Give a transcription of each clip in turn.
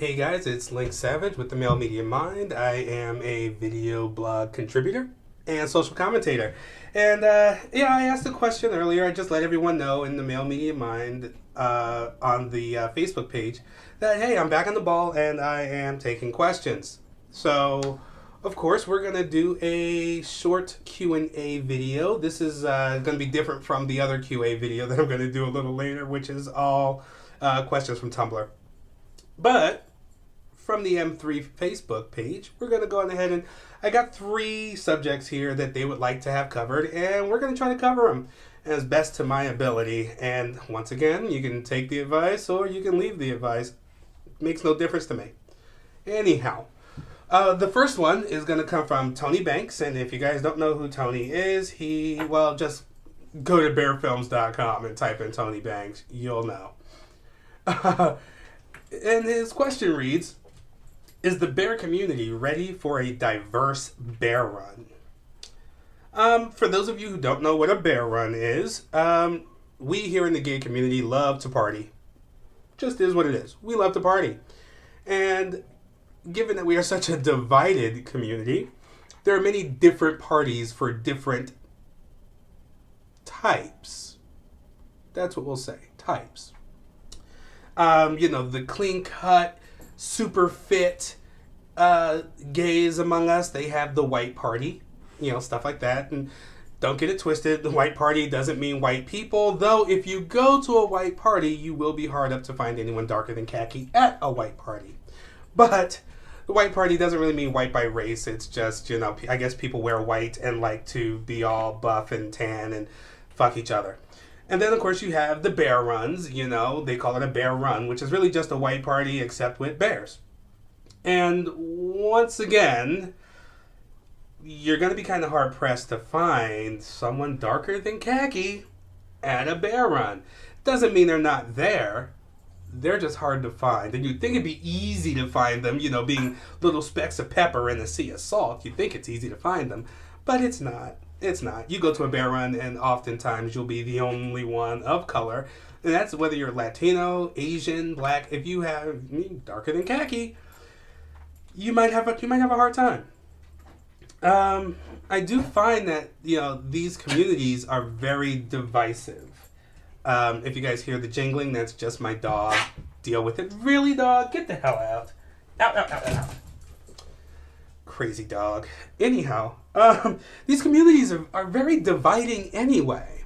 Hey guys, it's Lynx Savage with the Male Media Mind. I am a video blog contributor and social commentator. And I asked a question earlier. I just let everyone know in the Male Media Mind on the Facebook page that, hey, I'm back on the ball and I am taking questions. So, of course, we're going to do a short Q&A video. This is going to be different from the other QA video that I'm going to do a little later, which is all questions from Tumblr. But from the M3 Facebook page, we're going to go on ahead and I got 3 subjects here that they would like to have covered, and we're going to try to cover them as best to my ability. And once again, you can take the advice or you can leave the advice. It makes no difference to me. Anyhow, the first one is going to come from Tony Banks, and if you guys don't know who Tony is, just go to bearfilms.com and type in Tony Banks. You'll know. And his question reads, is the bear community ready for a diverse bear run? For those of you who don't know what a bear run is, we here in the gay community love to party. Just is what it is. We love to party. And given that we are such a divided community, there are many different parties for different types. That's what we'll say, types. The clean cut, super fit gays among us, they have the white party, stuff like that. And don't get it twisted, the white party doesn't mean white people, though if you go to a white party, you will be hard up to find anyone darker than khaki at a white party. But the white party doesn't really mean white by race. It's just, I guess people wear white and like to be all buff and tan and fuck each other. And then, of course, you have the bear runs, they call it a bear run, which is really just a white party except with bears. And once again, you're going to be kind of hard-pressed to find someone darker than khaki at a bear run. Doesn't mean they're not there. They're just hard to find. And you'd think it'd be easy to find them, being little specks of pepper in a sea of salt. You'd think it's easy to find them, but it's not. It's not. You go to a bear run and oftentimes you'll be the only one of color. And that's whether you're Latino, Asian, black. If you have darker than khaki, you might have a hard time. I do find that, these communities are very divisive. If you guys hear the jingling, that's just my dog. Deal with it. Really, dog? Get the hell out. Out, out, out, out. Crazy dog. Anyhow, these communities are very dividing anyway.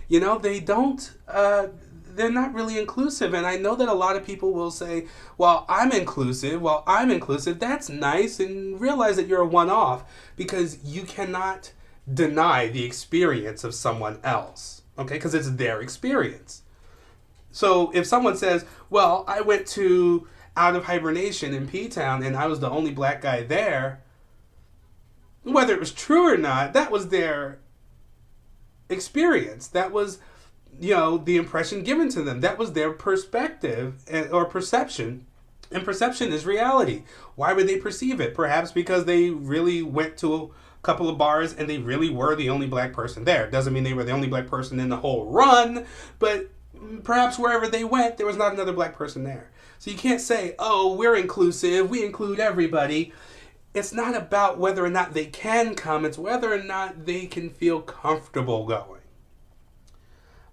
They don't, they're not really inclusive. And I know that a lot of people will say, well, I'm inclusive. That's nice. And realize that you're a one-off because you cannot deny the experience of someone else. Okay? Because it's their experience. So if someone says, well, I went to Out of Hibernation in P-Town and I was the only black guy there, whether it was true or not, that was their experience. That was, the impression given to them. That was their perspective or perception. And perception is reality. Why would they perceive it? Perhaps because they really went to a couple of bars and they really were the only black person there. Doesn't mean they were the only black person in the whole run, but perhaps wherever they went, there was not another black person there. So you can't say, oh, we're inclusive, we include everybody. It's not about whether or not they can come. It's whether or not they can feel comfortable going.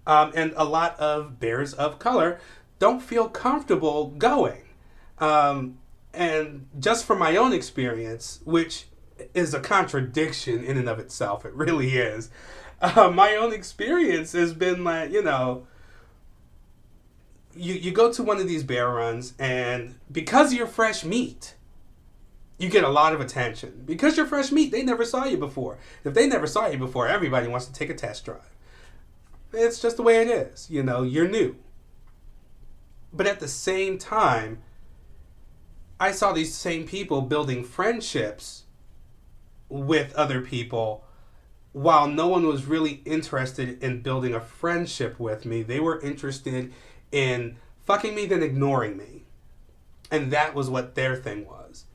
And a lot of bears of color don't feel comfortable going. And just from my own experience, which is a contradiction in and of itself, it really is. My own experience has been like, you go to one of these bear runs and because you're fresh meat, you get a lot of attention. Because you're fresh meat, they never saw you before. If they never saw you before, everybody wants to take a test drive. It's just the way it is. You're new. But at the same time, I saw these same people building friendships with other people while no one was really interested in building a friendship with me. They were interested in fucking me, then ignoring me. And that was what their thing was.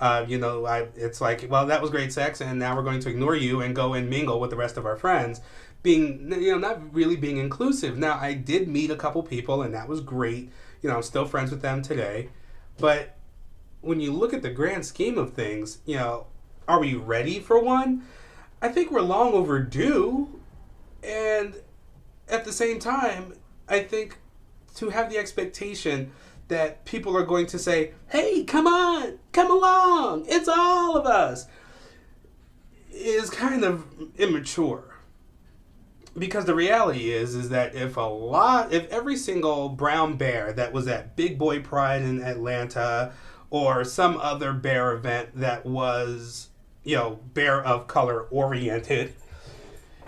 It's like, well, that was great sex, and now we're going to ignore you and go and mingle with the rest of our friends. Being, not really being inclusive. Now, I did meet a couple people, and that was great. I'm still friends with them today. But when you look at the grand scheme of things, are we ready for one? I think we're long overdue. And at the same time, I think to have the expectation that people are going to say, hey, come on, come along, it's all of us, is kind of immature. Because the reality is that if every single brown bear that was at Big Boy Pride in Atlanta or some other bear event that was, bear of color oriented,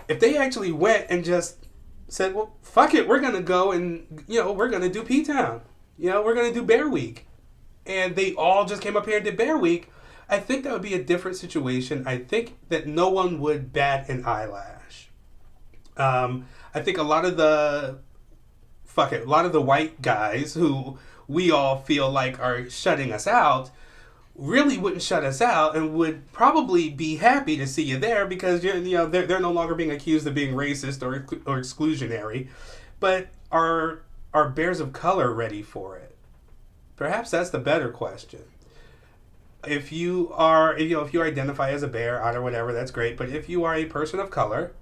if they actually went and just said, well, fuck it, we're going to go and, we're going to do P-Town. We're going to do Bear Week. And they all just came up here and did Bear Week. I think that would be a different situation. I think that no one would bat an eyelash. I think a lot of the white guys who we all feel like are shutting us out really wouldn't shut us out and would probably be happy to see you there because they're no longer being accused of being racist or exclusionary. But are bears of color ready for it? Perhaps that's the better question. If you identify as a bear, otter, whatever, that's great. But if you are a person of color,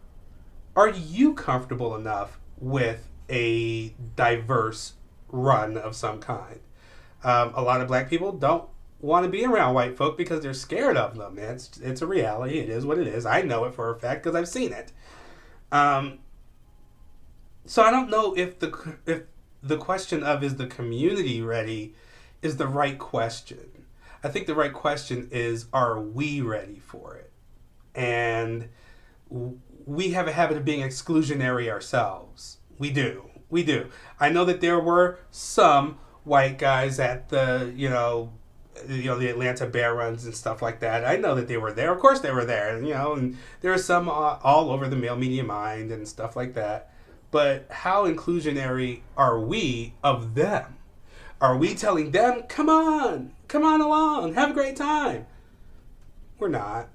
are you comfortable enough with a diverse run of some kind? A lot of black people don't want to be around white folk because they're scared of them. It's a reality. It is what it is. I know it for a fact because I've seen it. So I don't know if the question of is the community ready is the right question. I think the right question is, are we ready for it? And we have a habit of being exclusionary ourselves. We do. I know that there were some white guys at the Atlanta Bear Runs and stuff like that. I know that they were there. Of course they were there, and there are some all over the male media mind and stuff like that. But how inclusionary are we of them? Are we telling them, come on along, have a great time? We're not.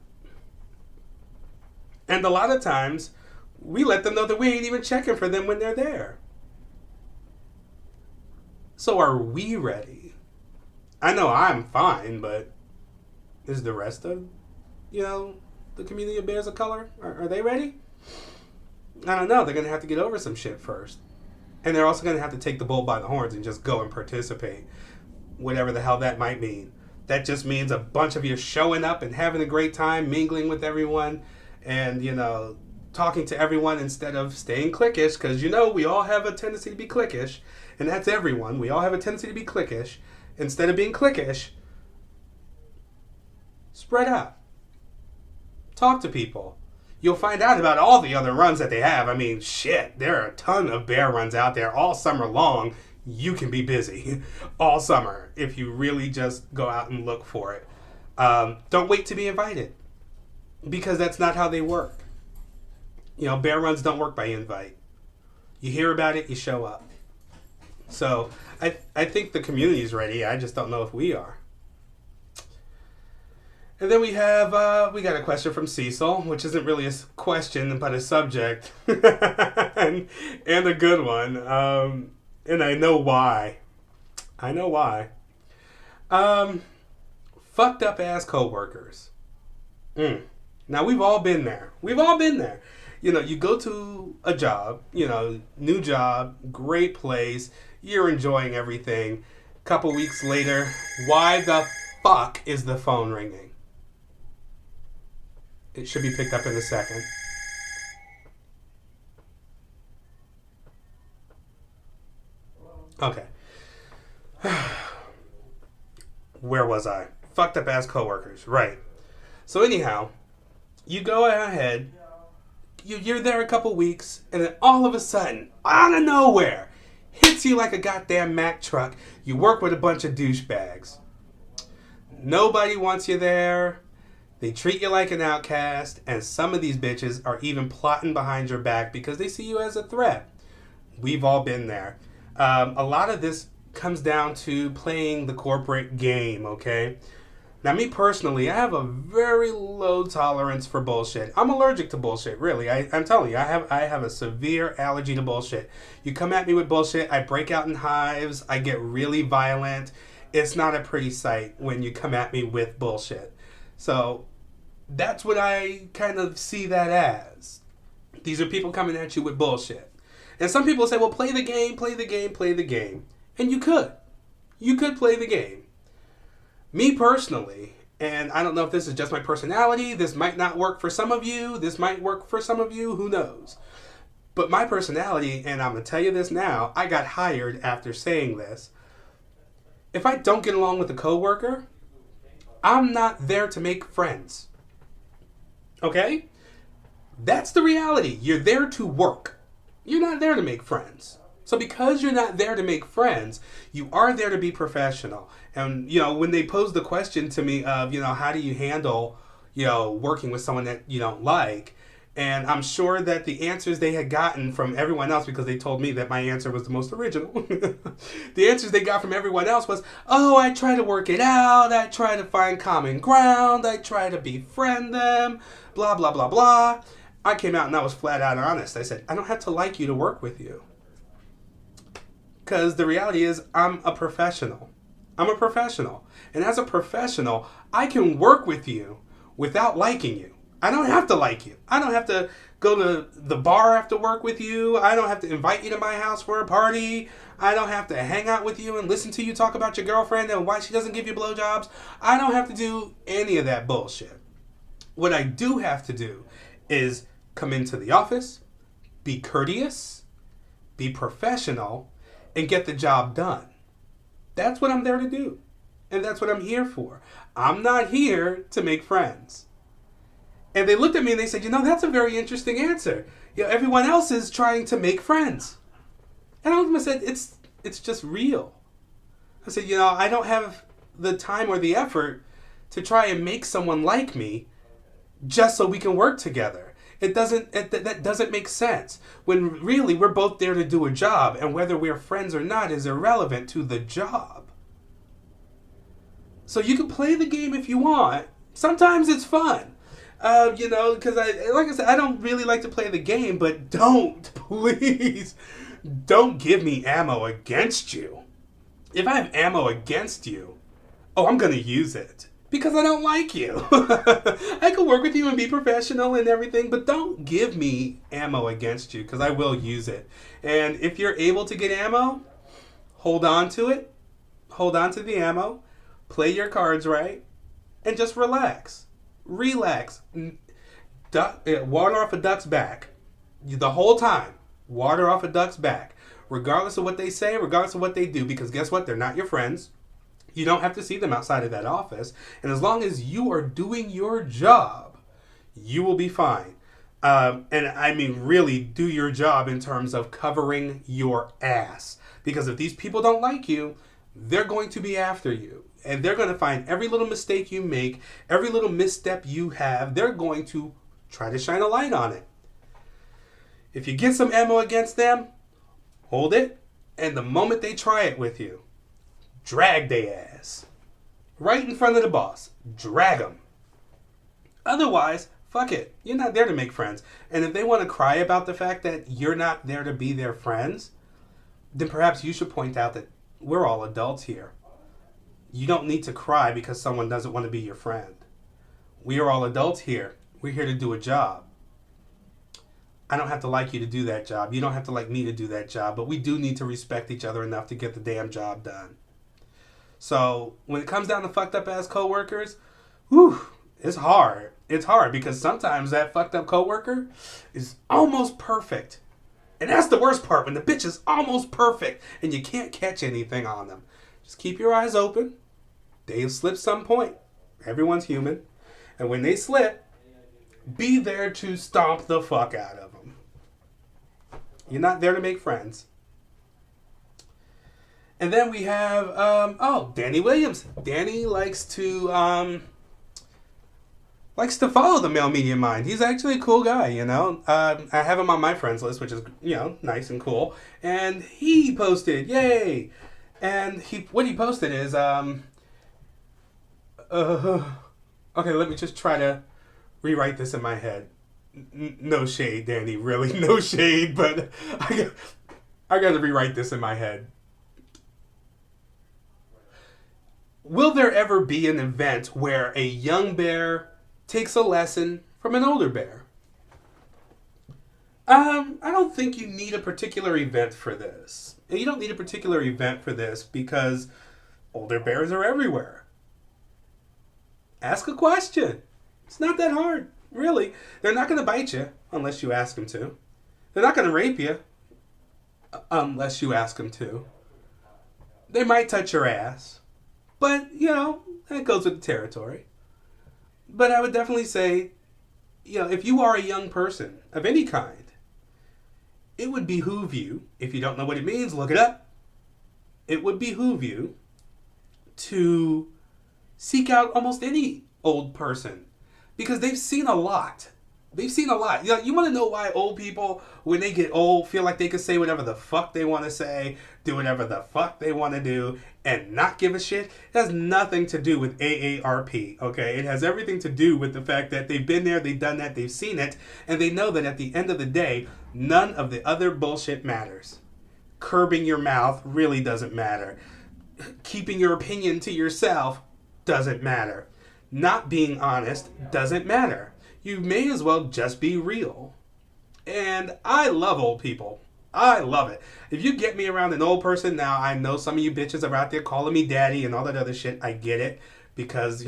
And a lot of times, we let them know that we ain't even checking for them when they're there. So are we ready? I know I'm fine, but is the rest of, the community of bears of color, are they ready? I don't know. They're going to have to get over some shit first. And they're also going to have to take the bull by the horns and just go and participate. Whatever the hell that might mean. That just means a bunch of you showing up and having a great time, mingling with everyone, and, talking to everyone instead of staying cliquish, because, we all have a tendency to be cliquish, and that's everyone. We all have a tendency to be cliquish. Instead of being cliquish, spread out. Talk to people. You'll find out about all the other runs that they have. I mean, shit, there are a ton of bear runs out there all summer long. You can be busy all summer if you really just go out and look for it. Don't wait to be invited, because that's not how they work. Bear runs don't work by invite. You hear about it, you show up. So I think the community's ready. I just don't know if we are. And then we got a question from Cecil, which isn't really a question, but a subject. and a good one. And I know why. Fucked up ass coworkers. Now we've all been there. You go to a job, new job, great place, you're enjoying everything. Couple weeks later, why the fuck is the phone ringing? It should be picked up in a second. Okay. Where was I? Fucked up ass coworkers. Right. So anyhow, you go ahead, you're there a couple weeks, and then all of a sudden, out of nowhere, hits you like a goddamn Mack truck. You work with a bunch of douchebags. Nobody wants you there. They treat you like an outcast, and some of these bitches are even plotting behind your back because they see you as a threat. We've all been there. A lot of this comes down to playing the corporate game, okay? Now, me personally, I have a very low tolerance for bullshit. I'm allergic to bullshit, really. I'm telling you, I have a severe allergy to bullshit. You come at me with bullshit, I break out in hives, I get really violent, it's not a pretty sight when you come at me with bullshit. So that's what I kind of see that as. These are people coming at you with bullshit. And some people say, well, play the game, play the game, play the game. And you could. You could play the game. Me personally, and I don't know if this is just my personality, this might not work for some of you, this might work for some of you, who knows. But my personality, and I'm going to tell you this now, I got hired after saying this. If I don't get along with a coworker, I'm not there to make friends. Okay? That's the reality. You're there to work. You're not there to make friends. So because you're not there to make friends, you are there to be professional. And, when they posed the question to me of, how do you handle, working with someone that you don't like? And I'm sure that the answers they had gotten from everyone else, because they told me that my answer was the most original, the answers they got from everyone else was, oh, I try to work it out, I try to find common ground, I try to befriend them, blah, blah, blah, blah. I came out and I was flat out honest. I said, I don't have to like you to work with you. Because the reality is, I'm a professional. I'm a professional. And as a professional, I can work with you without liking you. I don't have to like you. I don't have to go to the bar after work with you. I don't have to invite you to my house for a party. I don't have to hang out with you and listen to you talk about your girlfriend and why she doesn't give you blowjobs. I don't have to do any of that bullshit. What I do have to do is come into the office, be courteous, be professional, and get the job done. That's what I'm there to do. And that's what I'm here for. I'm not here to make friends. And they looked at me and they said, that's a very interesting answer. Everyone else is trying to make friends. And I said, it's just real. I said, I don't have the time or the effort to try and make someone like me just so we can work together. That doesn't make sense. When really we're both there to do a job, and whether we're friends or not is irrelevant to the job. So you can play the game if you want. Sometimes it's fun. Because like I said, I don't really like to play the game, but please, don't give me ammo against you. If I have ammo against you, I'm going to use it. Because I don't like you. I can work with you and be professional and everything, but don't give me ammo against you, because I will use it. And if you're able to get ammo, hold on to it. Hold on to the ammo. Play your cards right. And just relax. Relax. Water off a duck's back. The whole time. Water off a duck's back. Regardless of what they say, regardless of what they do. Because guess what? They're not your friends. You don't have to see them outside of that office. And as long as you are doing your job, you will be fine. And I mean, really do your job in terms of covering your ass. Because if these people don't like you, they're going to be after you. And they're going to find every little mistake you make, every little misstep you have, they're going to try to shine a light on it. If you get some ammo against them, hold it. And the moment they try it with you, drag their ass. Right in front of the boss. Drag them. Otherwise, fuck it. You're not there to make friends. And if they want to cry about the fact that you're not there to be their friends, then perhaps you should point out that we're all adults here. You don't need to cry because someone doesn't want to be your friend. We are all adults here. We're here to do a job. I don't have to like you to do that job. You don't have to like me to do that job. But we do need to respect each other enough to get the damn job done. So when it comes down to fucked up ass coworkers, it's hard. It's hard because sometimes that fucked up coworker is almost perfect. And that's the worst part, when the bitch is almost perfect and you can't catch anything on them. Just keep your eyes open. They'll slip some point. Everyone's human. And when they slip, be there to stomp the fuck out of them. You're not there to make friends. And then we have, Danny Williams. Danny likes to follow the male media mind. He's actually a cool guy, I have him on my friends list, which is, nice and cool. And he posted, yay! And what he posted is, okay, let me just try to rewrite this in my head. No shade, Danny, really, no shade, but I got to rewrite this in my head. Will there ever be an event where a young bear takes a lesson from an older bear? I don't think you need a particular event for this. You don't need a particular event for this because older bears are everywhere. Ask a question. It's not that hard, really. They're not going to bite you unless you ask them to. They're not going to rape you unless you ask them to. They might touch your ass, but, that goes with the territory. But I would definitely say, if you are a young person of any kind, it would behoove you, if you don't know what it means, look it up. It would behoove you to seek out almost any old person because they've seen a lot. They've seen a lot. You want to know why old people, when they get old, feel like they can say whatever the fuck they want to say, do whatever the fuck they want to do, and not give a shit? It has nothing to do with AARP, okay? It has everything to do with the fact that they've been there, they've done that, they've seen it, and they know that at the end of the day, none of the other bullshit matters. Curbing your mouth really doesn't matter. Keeping your opinion to yourself doesn't matter. Not being honest doesn't matter. You may as well just be real. And I love old people. I love it. If you get me around an old person, now I know some of you bitches are out there calling me daddy and all that other shit. I get it. Because,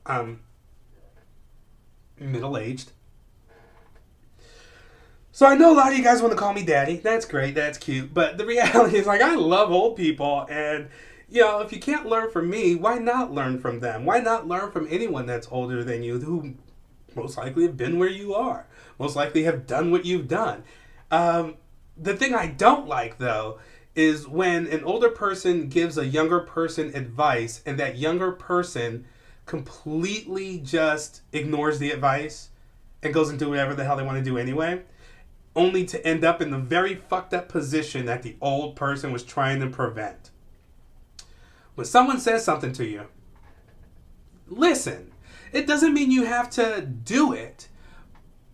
I'm middle-aged. So I know a lot of you guys want to call me daddy. That's great. That's cute. But the reality is, I love old people. And if you can't learn from me, why not learn from them? Why not learn from anyone that's older than you who most likely have been where you are? Most likely have done what you've done. The thing I don't like, though, is when an older person gives a younger person advice and that younger person completely just ignores the advice and goes and do whatever the hell they want to do anyway, only to end up in the very fucked up position that the old person was trying to prevent. When someone says something to you, listen. It doesn't mean you have to do it,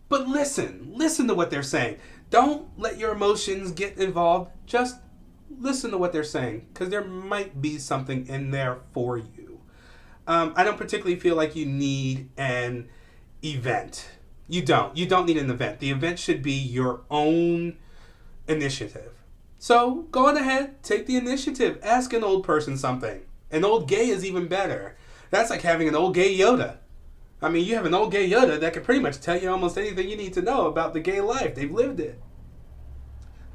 but listen. Listen to what they're saying. Don't let your emotions get involved. Just listen to what they're saying, because there might be something in there for you. I don't particularly feel like you need an event. You don't. You don't need an event. The event should be your own initiative. So go on ahead, take the initiative. Ask an old person something. An old gay is even better. That's like having an old gay Yoda. I mean, you have an old gay Yoda that can pretty much tell you almost anything you need to know about the gay life. They've lived it.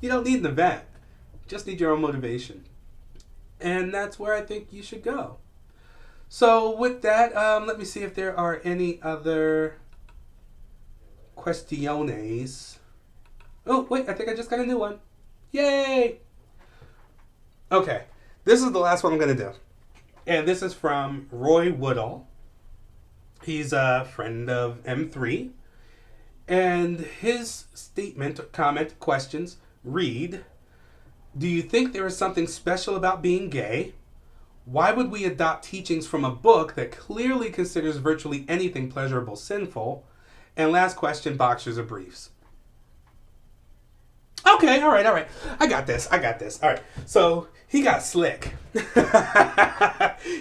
You don't need an event. You just need your own motivation. And that's where I think you should go. So with that, let me see if there are any other questiones. Oh, wait, I think I just got a new one. Yay! Okay, this is the last one I'm going to do. And this is from Roy Woodall. He's a friend of M3. And his statement, comment, questions read, do you think there is something special about being gay? Why would we adopt teachings from a book that clearly considers virtually anything pleasurable sinful? And last question, boxers or briefs? Okay, all right. I got this. All right, so he got slick.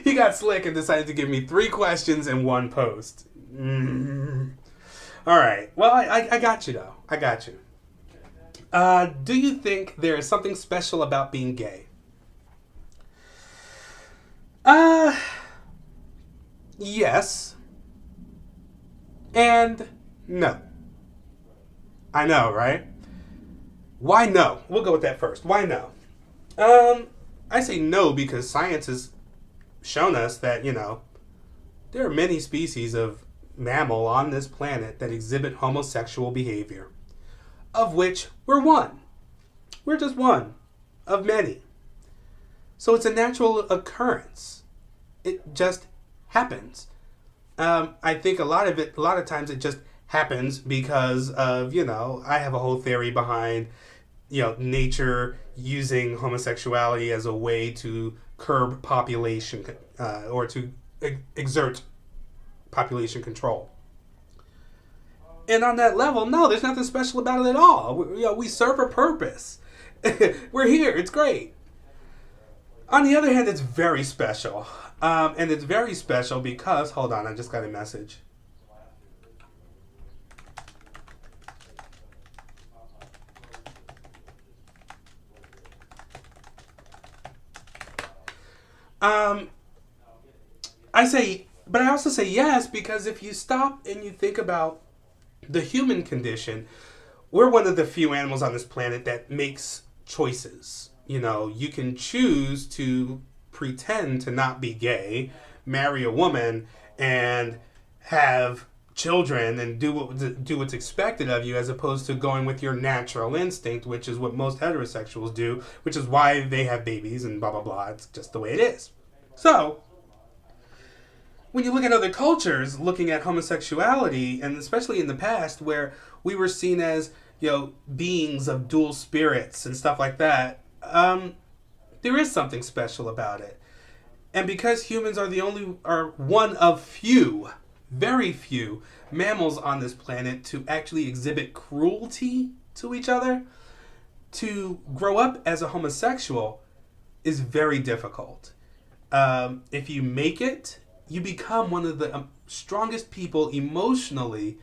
He got slick and decided to give me 3 questions in one post. All right, well, I got you, though. I got you. Do you think there is something special about being gay? Yes. And no. I know, right? Why no? We'll go with that first. Why no? I say no because science has shown us that, there are many species of mammal on this planet that exhibit homosexual behavior, of which we're one. We're just one of many. So it's a natural occurrence. It just happens. I think a lot of times it just happens because of, I have a whole theory behind, nature using homosexuality as a way to curb population or to exert population control. And on that level, no, there's nothing special about it at all. We serve a purpose. We're here. It's great. On the other hand, it's very special. And it's very special because, hold on, I just got a message. Um, I say, but I also say yes because if you stop and you think about the human condition, we're one of the few animals on this planet that makes choices. You know, you can choose to pretend to not be gay, marry a woman, and have children and do what's expected of you, as opposed to going with your natural instinct, which is what most heterosexuals do, which is why they have babies and blah blah blah. It's just the way it is. So when you look at other cultures looking at homosexuality, and especially in the past where we were seen as, beings of dual spirits and stuff like that, there is something special about it. And because humans are one of few, very few mammals on this planet to actually exhibit cruelty to each other, to grow up as a homosexual is very difficult. If you make it, you become one of the strongest people emotionally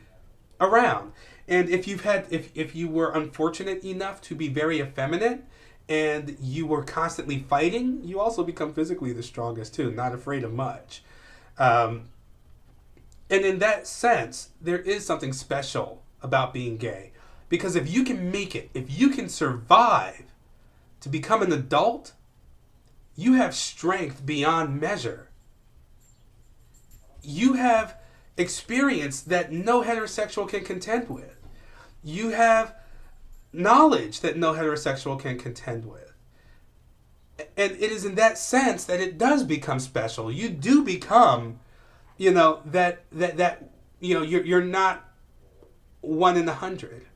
around. And if you were unfortunate enough to be very effeminate and you were constantly fighting, you also become physically the strongest too, not afraid of much. And in that sense, there is something special about being gay. Because if you can make it, if you can survive to become an adult, you have strength beyond measure. You have experience that no heterosexual can contend with. You have knowledge that no heterosexual can contend with. And it is in that sense that it does become special. You do become, that you're not 1 in 100.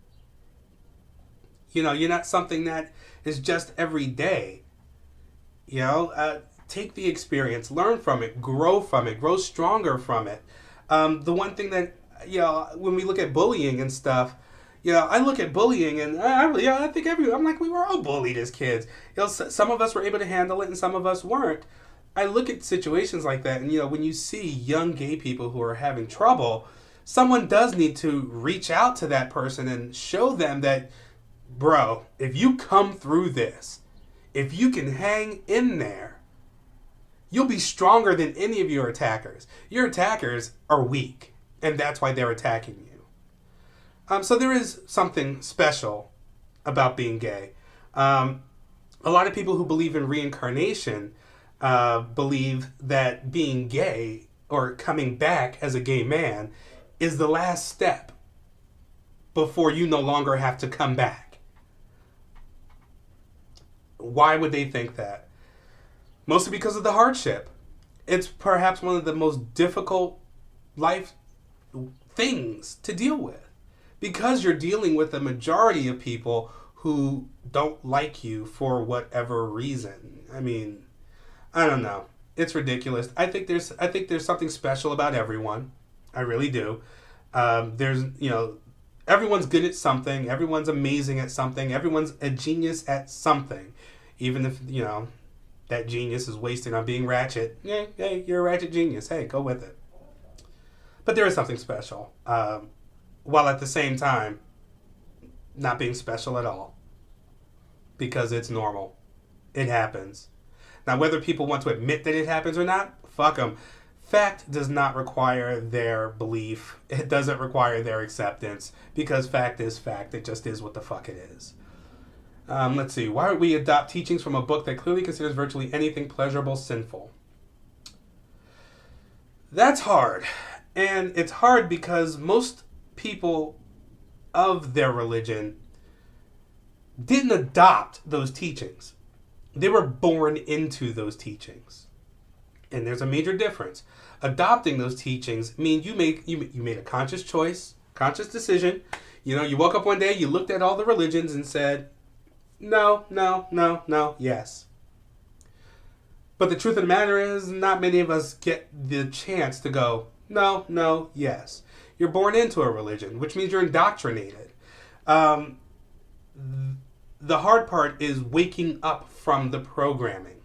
You're not something that is just every day. Take the experience, learn from it, grow stronger from it. The one thing that, when we look at bullying and stuff, I look at bullying and I think I'm like, we were all bullied as kids. Some of us were able to handle it and some of us weren't. I look at situations like that and, when you see young gay people who are having trouble, someone does need to reach out to that person and show them that, bro, if you come through this, if you can hang in there, you'll be stronger than any of your attackers. Your attackers are weak, and that's why they're attacking you. So there is something special about being gay. A lot of people who believe in reincarnation believe that being gay or coming back as a gay man is the last step before you no longer have to come back. Why would they think that? Mostly because of the hardship. It's perhaps one of the most difficult life things to deal with. Because you're dealing with a majority of people who don't like you for whatever reason. I mean, I don't know. It's ridiculous. I think there's something special about everyone. I really do. Everyone's good at something. Everyone's amazing at something. Everyone's a genius at something. Even if, that genius is wasted on being ratchet. Hey, you're a ratchet genius. Hey, go with it. But there is something special. While at the same time, not being special at all. Because it's normal. It happens. Now, whether people want to admit that it happens or not, fuck them. Fact does not require their belief. It doesn't require their acceptance. Because fact is fact. It just is what the fuck it is. Let's see. Why would we adopt teachings from a book that clearly considers virtually anything pleasurable sinful? That's hard. And it's hard because most people of their religion didn't adopt those teachings. They were born into those teachings. And there's a major difference. Adopting those teachings means you made a conscious choice, conscious decision. You woke up one day, you looked at all the religions and said, no, yes. But the truth of the matter is, not many of us get the chance to go, no, yes. You're born into a religion, which means you're indoctrinated. The hard part is waking up from the programming.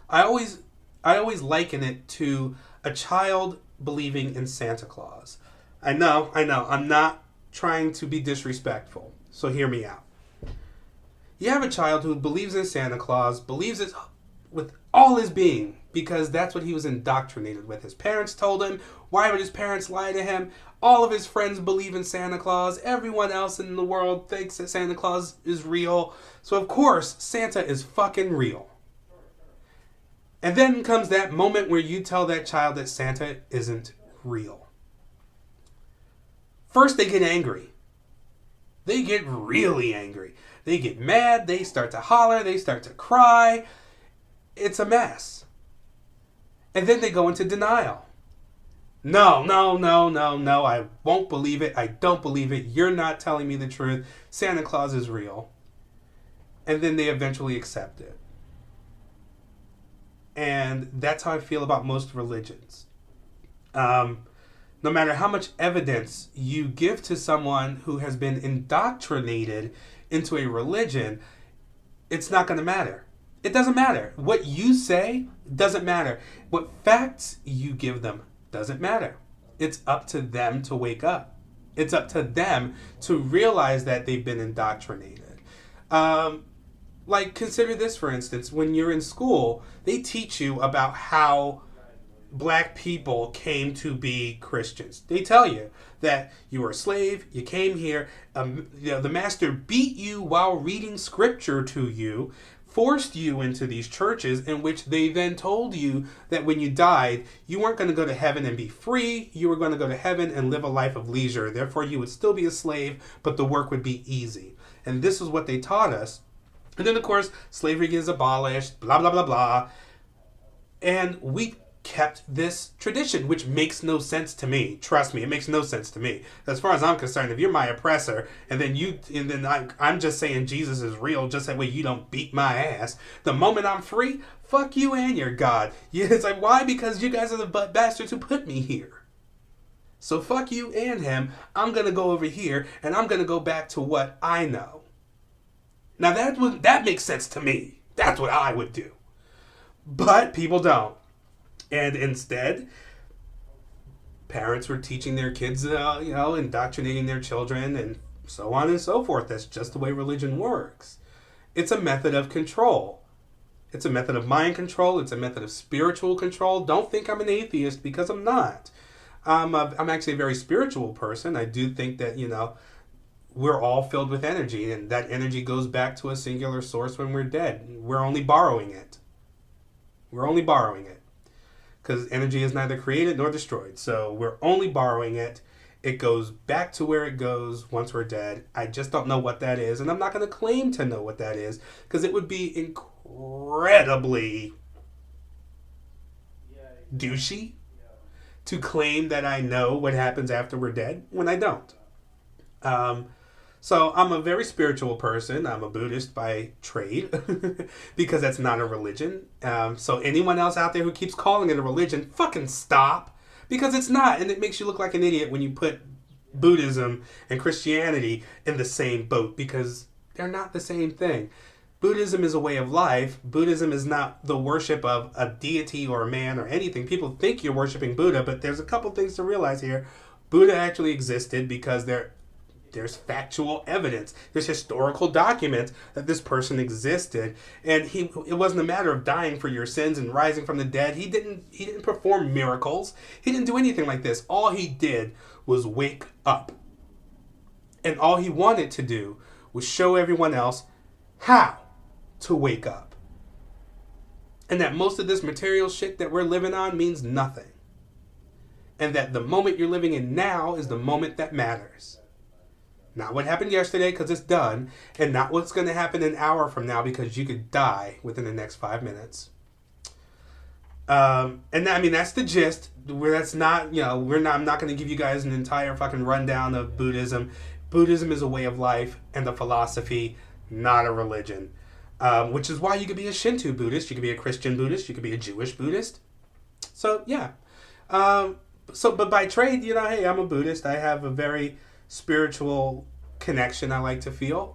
I always I always liken it to a child believing in Santa Claus. I know. I'm not trying to be disrespectful. So hear me out. You have a child who believes in Santa Claus, believes it with all his being because that's what he was indoctrinated with. His parents told him. Why would his parents lie to him? All of his friends believe in Santa Claus. Everyone else in the world thinks that Santa Claus is real. So, of course, Santa is fucking real. And then comes that moment where you tell that child that Santa isn't real. First, they get angry. They get really angry. They get mad. They start to holler. They start to cry. It's a mess. And then they go into denial. No, no, no, no, no. I won't believe it. I don't believe it. You're not telling me the truth. Santa Claus is real. And then they eventually accept it. And that's how I feel about most religions. No matter how much evidence you give to someone who has been indoctrinated into a religion, it's not going to matter. It doesn't matter. What you say doesn't matter. What facts you give them doesn't matter. It's up to them to wake up. It's up to them to realize that they've been indoctrinated. Like, consider this, for instance. When you're in school, they teach you about how black people came to be Christians. They tell you that you were a slave, you came here, the master beat you while reading scripture to you, forced you into these churches in which they then told you that when you died, you weren't going to go to heaven and be free, you were going to go to heaven and live a life of leisure. Therefore, you would still be a slave, but the work would be easy. And this is what they taught us. And then, of course, slavery is abolished, blah, blah, blah, blah. And we kept this tradition, which makes no sense to me. Trust me, it makes no sense to me. As far as I'm concerned, if you're my oppressor, and then I'm just saying Jesus is real, just that way you don't beat my ass. The moment I'm free, fuck you and your God. Yeah, it's like, why? Because you guys are the bastards who put me here. So fuck you and him. I'm gonna go over here, and I'm gonna go back to what I know. Now that makes sense to me. That's what I would do. But people don't. And instead, parents were teaching their kids, indoctrinating their children and so on and so forth. That's just the way religion works. It's a method of control. It's a method of mind control. It's a method of spiritual control. Don't think I'm an atheist, because I'm not. I'm actually a very spiritual person. I do think that, we're all filled with energy, and that energy goes back to a singular source when we're dead. We're only borrowing it. We're only borrowing it. Because energy is neither created nor destroyed. So we're only borrowing it. It goes back to where it goes once we're dead. I just don't know what that is. And I'm not going to claim to know what that is, because it would be incredibly douchey to claim that I know what happens after we're dead when I don't. So I'm a very spiritual person. I'm a Buddhist by trade because that's not a religion. So anyone else out there who keeps calling it a religion, fucking stop, because it's not. And it makes you look like an idiot when you put Buddhism and Christianity in the same boat, because they're not the same thing. Buddhism is a way of life. Buddhism is not the worship of a deity or a man or anything. People think you're worshiping Buddha, but there's a couple things to realize here. Buddha actually existed because there's factual evidence. There's historical documents that this person existed, and it wasn't a matter of dying for your sins and rising from the dead. He didn't perform miracles. He didn't do anything like this. All he did was wake up. And all he wanted to do was show everyone else how to wake up. And that most of this material shit that we're living on means nothing. And that the moment you're living in now is the moment that matters. Not what happened yesterday, because it's done, and not what's going to happen an hour from now, because you could die within the next 5 minutes. That's the gist. I'm not going to give you guys an entire fucking rundown of Buddhism. Buddhism is a way of life and a philosophy, not a religion. Which is why you could be a Shinto Buddhist, you could be a Christian Buddhist, you could be a Jewish Buddhist. So, yeah. But by trade, hey, I'm a Buddhist. I have a very spiritual connection I like to feel.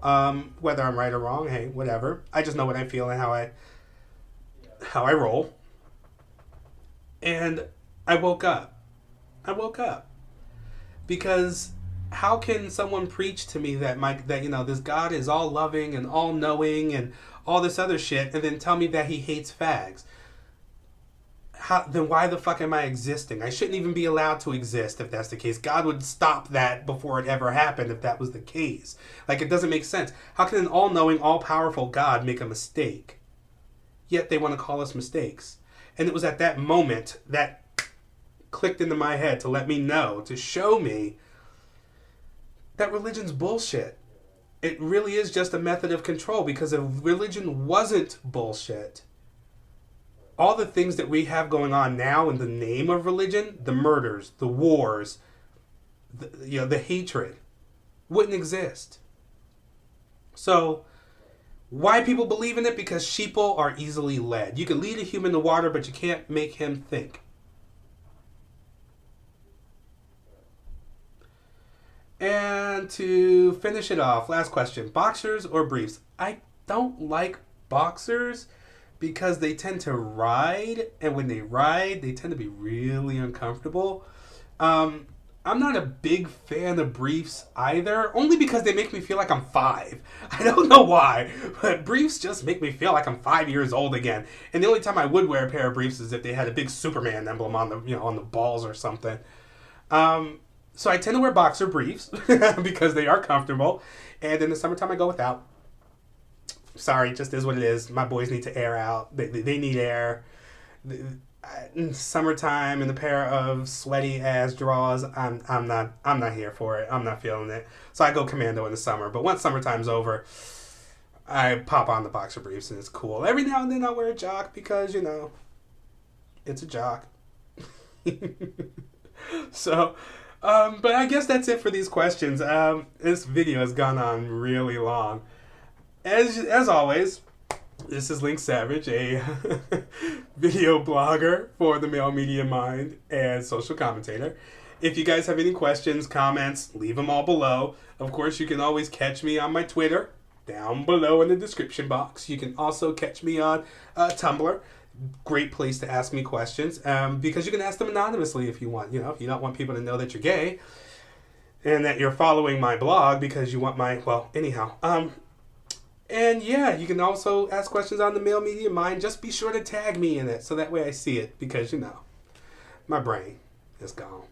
Whether I'm right or wrong, hey, whatever. I just know what I feel and how how I roll. And I woke up. I woke up. Because how can someone preach to me that this God is all loving and all knowing and all this other shit, and then tell me that he hates fags? Then why the fuck am I existing? I shouldn't even be allowed to exist if that's the case. God would stop that before it ever happened if that was the case. Like, it doesn't make sense. How can an all-knowing, all-powerful God make a mistake? Yet they want to call us mistakes. And it was at that moment that clicked into my head to let me know, to show me that religion's bullshit. It really is just a method of control, because if religion wasn't bullshit, all the things that we have going on now in the name of religion, the murders, the wars, the hatred, wouldn't exist. So, why people believe in it? Because sheeple are easily led. You can lead a human to water, but you can't make him think. And to finish it off, last question. Boxers or briefs? I don't like boxers because they tend to ride, and when they ride, they tend to be really uncomfortable. I'm not a big fan of briefs either, only because they make me feel like I'm 5. I don't know why, but briefs just make me feel like I'm 5 years old again. And the only time I would wear a pair of briefs is if they had a big Superman emblem on the balls or something. So I tend to wear boxer briefs because they are comfortable, and in the summertime I go without. Sorry, just is what it is. My boys need to air out. They need air. In summertime, in a pair of sweaty ass drawers, I'm not here for it. I'm not feeling it. So I go commando in the summer. But once summertime's over, I pop on the boxer briefs and it's cool. Every now and then I wear a jock because it's a jock. So, but I guess that's it for these questions. This video has gone on really long. As always, this is Lynx Savage, a video blogger for the Male Media Mind and social commentator. If you guys have any questions, comments, leave them all below. Of course, you can always catch me on my Twitter, down below in the description box. You can also catch me on Tumblr. Great place to ask me questions, because you can ask them anonymously if you want. If you don't want people to know that you're gay and that you're following my blog because you want anyhow. And yeah, you can also ask questions on the Male Media Mind. Just be sure to tag me in it so that way I see it, because my brain is gone.